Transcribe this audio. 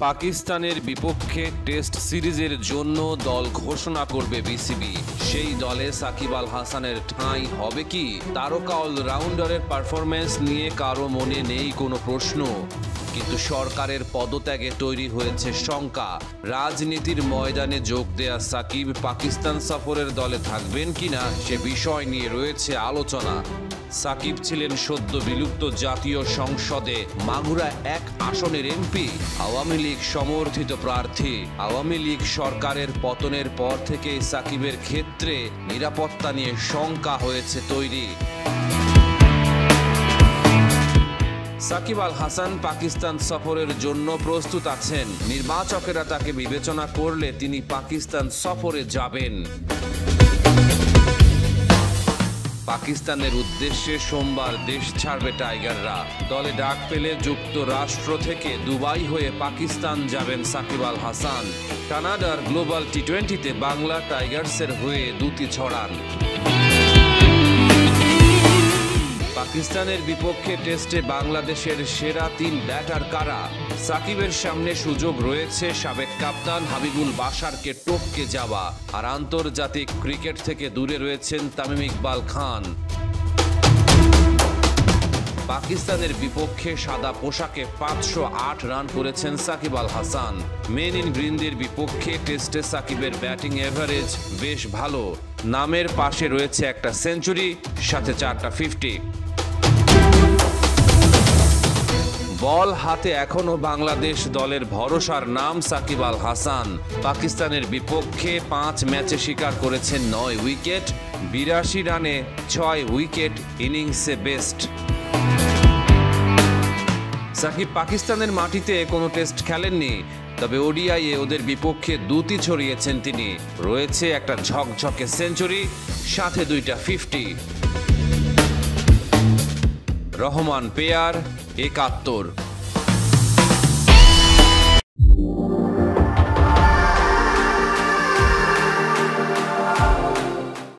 পাকিস্তানের বিপক্ষে টেস্ট সিরিজের জন্য দল ঘোষণা করবে বিসিবি। সেই দলে সাকিব আল হাসানের ঠাঁই হবে কি? তারকা অলরাউন্ডারের পারফরম্যান্স নিয়ে কারো মনে নেই কোনো প্রশ্ন, কিন্তু সরকারের পদত্যাগে তৈরি হয়েছে শঙ্কা। রাজনীতির ময়দানে যোগ দেয়া সাকিব পাকিস্তান সফরের দলে থাকবেন কিনা সে বিষয় নিয়ে রয়েছে আলোচনা। সাকিব ছিলেন সদ্য বিলুপ্ত জাতীয় সংসদে মাগুরা 1 আসনের এমপি, আওয়ামী লীগ সমর্থিত প্রার্থী। আওয়ামী লীগ সরকারের পতনের পর থেকে সাকিবের ক্ষেত্রে নিরাপত্তা নিয়ে শঙ্কা হয়েছে তৈরি। সাকিব আল হাসান পাকিস্তান সফরের জন্য প্রস্তুত আছেন। নির্বাচকেরা তাকে বিবেচনা করলে তিনি পাকিস্তান সফরে যাবেন। পাকিস্তানের উদ্দেশ্যে সোমবার দেশ ছাড়বে টাইগাররা। দলে ডাক পেলে যুক্তরাষ্ট্র থেকে দুবাই হয়ে পাকিস্তান যাবেন সাকিব আল হাসান। কানাডার গ্লোবাল টি20তে বাংলা টাইগার্সের হয়ে দুটি ছড়ান। পাকিস্তানের বিপক্ষে টেস্টে বাংলাদেশের সেরা 3 ব্যাটার কারা? সাকিবের সামনে সুযোগ রয়েছে সাবেক কাপ্তান হাবিবুল বাশারকে টপকে যাওয়া, আর আন্তর্জাতিক ক্রিকেট থেকে দূরে রয়েছেন তামিম ইকবাল খান। পাকিস্তানের বিপক্ষে সাদা পোশাকে 508 রান করেছেন সাকিব আল হাসান। মেন ইন গ্রিনদের বিপক্ষে টেস্টে সাকিবের ব্যাটিং এভারেজ বেশ ভালো। নামের পাশে রয়েছে একটা সেঞ্চুরি, সাথে 4টা 50। বল হাতে এখনো বাংলাদেশ দলের ভরসার নাম সাকিব আল হাসান। পাকিস্তানের বিপক্ষে 5 ম্যাচে শিকার করেছেন 9 উইকেট, 82 রানে 6 উইকেট, ইনিংসে বেস্ট। সাকিব পাকিস্তানের মাটিতে কোনো টেস্ট খেলেননি, তবে ওডিআইয়ে ওদের বিপক্ষে দুটি ছড়িয়েছেন তিনি। রয়েছে একটা ঝকঝকে সেঞ্চুরি, সাথে 2টা 50। রহমান পেয়ার 71।